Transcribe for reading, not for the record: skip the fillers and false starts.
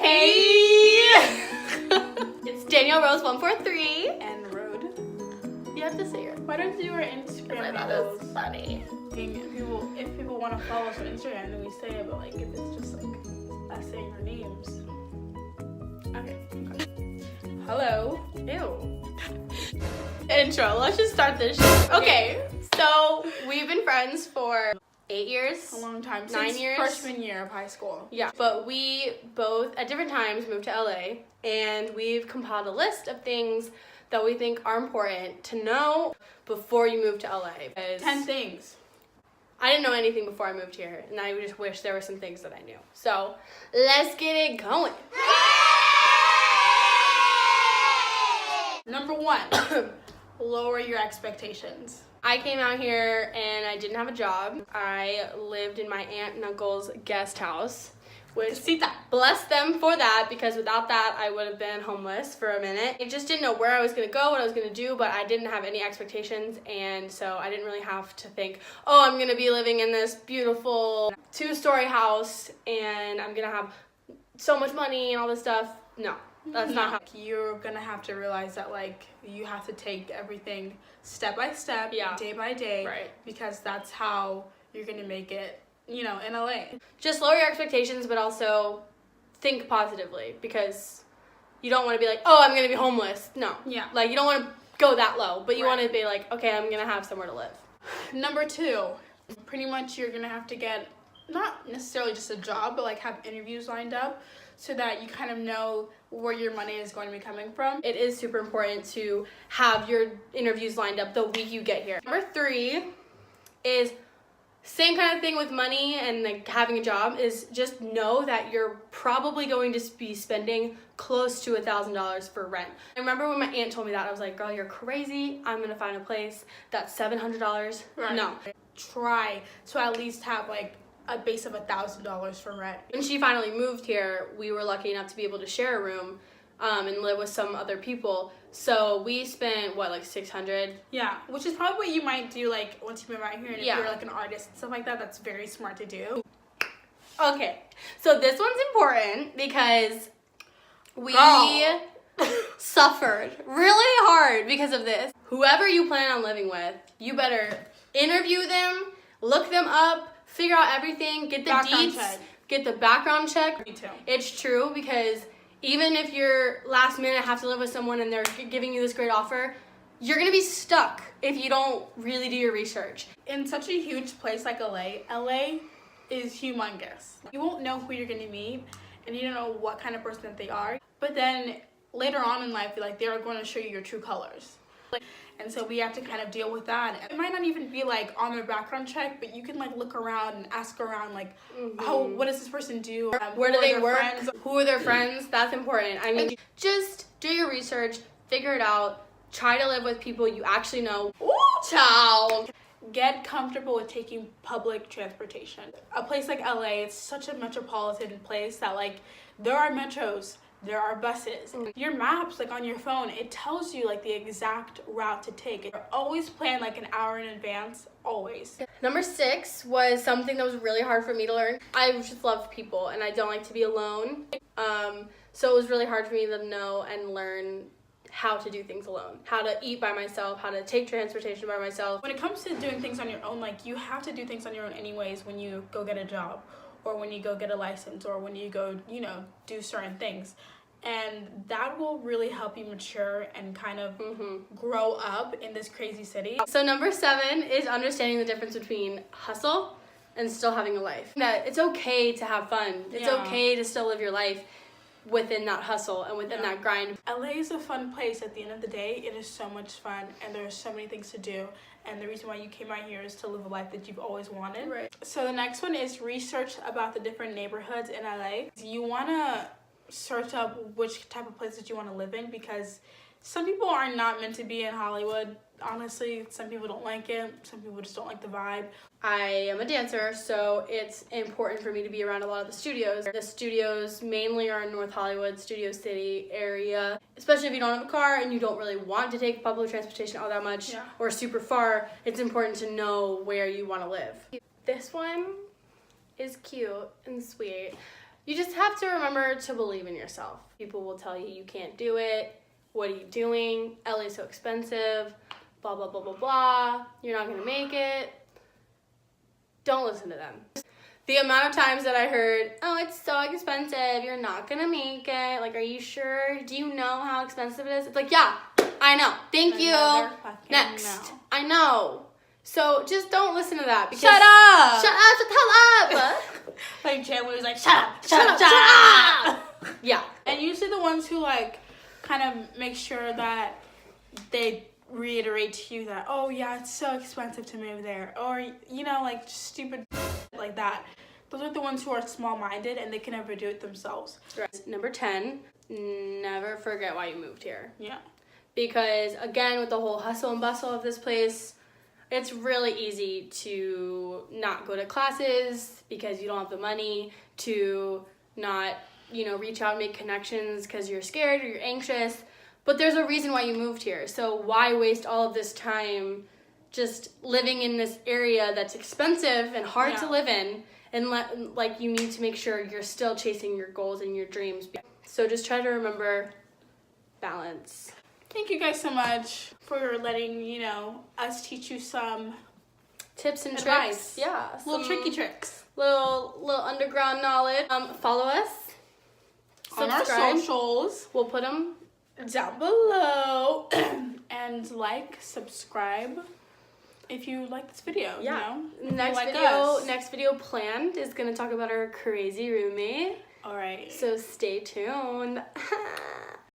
Hey! It's Danielle Rose 143 and Road. You have to say it. Why don't you do our Instagram I thought it was funny. If people want to follow us on Instagram, then we say it, but like if it's just like us saying our names. Okay. Hello. Ew. Intro. Let's just start this shit. Okay, so we've been friends for 8 years. A long time. 9 Since years. Freshman year of high school. Yeah, but we both at different times moved to LA, and we've compiled a list of things that we think are important to know before you move to LA. 10 things. I didn't know anything before I moved here, and I just wish there were some things that I knew. So let's get it going. Number 1, lower your expectations. I came out here and I didn't have a job. I lived in my aunt and uncle's guest house, which bless them for that, because without that I would have been homeless for a minute. I just didn't know where I was going to go, what I was going to do, but I didn't have any expectations, and so I didn't really have to think, oh, I'm going to be living in this beautiful 2-story house and I'm going to have so much money and all this stuff. No. That's not how you're gonna have to realize that like you have to take everything step by step, day by day, right? Because that's how you're gonna make it, in LA. Just lower your expectations, but also think positively, because you don't want to be like, oh, I'm gonna be homeless. No, like you don't want to go that low, but you want to be like, okay, I'm gonna have somewhere to live. Number 2, pretty much you're gonna have to get not necessarily just a job, but like have interviews lined up, so that you kind of know where your money is going to be coming from. It is super important to have your interviews lined up the week you get here. Number 3 is same kind of thing with money and like having a job, is just know that you're probably going to be spending close to $1,000 for rent. I remember when my aunt told me that, I was like, girl, you're crazy. I'm gonna find a place that's $700. Right. No. Try to at least have like a base of $1,000 for rent. When she finally moved here, we were lucky enough to be able to share a room and live with some other people. So we spent, like $600? Yeah, which is probably what you might do like once you move out here, and if you're like an artist and stuff like that, that's very smart to do. Okay, so this one's important because we suffered really hard because of this. Whoever you plan on living with, you better interview them, look them up, figure out everything, get the deets, get the background check. Me too. It's true, because even if you're last minute have to live with someone and they're giving you this great offer, you're gonna be stuck if you don't really do your research. In such a huge place like LA is humongous. You won't know who you're gonna meet, and you don't know what kind of person that they are. But then later on in life, like they are going to show you your true colors. And so we have to kind of deal with that. It might not even be like on their background check, but you can like look around and ask around like, oh, what does this person do? Where do they work? Friends? Who are their friends? That's important. I mean, just do your research, figure it out, try to live with people you actually know. Ooh, child! Get comfortable with taking public transportation. A place like LA, it's such a metropolitan place that like there are metros, there are buses. Your maps, like on your phone, it tells you like the exact route to take. Always plan like an hour in advance, always. Number 6 was something that was really hard for me to learn. I just love people and I don't like to be alone. So it was really hard for me to know and learn how to do things alone, how to eat by myself, how to take transportation by myself. When it comes to doing things on your own, like you have to do things on your own anyways when you go get a job, or when you go get a license, or when you go, do certain things. And that will really help you mature and kind of grow up in this crazy city. So number 7 is understanding the difference between hustle and still having a life. That it's okay to have fun. It's okay to still live your life within that hustle and within that grind. LA is a fun place. At the end of the day, it is so much fun, and there are so many things to do. And the reason why you came out here is to live a life that you've always wanted. Right. So the next one is research about the different neighborhoods in LA. You want to search up which type of places you want to live in, because some people are not meant to be in Hollywood. Honestly, some people don't like it. Some people just don't like the vibe. I am a dancer, so it's important for me to be around a lot of the studios. The studios mainly are in North Hollywood, Studio City area. Especially if you don't have a car and you don't really want to take public transportation all that much or super far, it's important to know where you want to live. This one is cute and sweet. You just have to remember to believe in yourself. People will tell you can't do it. What are you doing? LA's so expensive. Blah, blah, blah, blah, blah. You're not going to make it. Don't listen to them. The amount of times that I heard, oh, it's so expensive. You're not going to make it. Like, are you sure? Do you know how expensive it is? It's like, yeah, I know. Thank you. Next. No. I know. So just don't listen to that. Because Shut up! Shut up! Like Chandler was like, shut up! Yeah. And usually the ones who like kind of make sure that they reiterate to you that, oh yeah, it's so expensive to move there, or you know, like just stupid like that. Those are the ones who are small-minded and they can never do it themselves. Right. Number 10, never forget why you moved here. Yeah. Because again, with the whole hustle and bustle of this place, it's really easy to not go to classes because you don't have the money, to not, you know, reach out and make connections because you're scared or you're anxious. But there's a reason why you moved here. So why waste all of this time just living in this area that's expensive and hard to live in, and like you need to make sure you're still chasing your goals and your dreams. So just try to remember balance. Thank you guys so much for letting, you know, us teach you some Tips and advice. tricks. Yeah. Little tricky tricks. Little underground knowledge. Follow us. On our Subscribe. socials. We'll put them Down below. And like, subscribe if you like this video. Yeah. You know? Next video planned is gonna talk about our crazy roommate. All right. So stay tuned.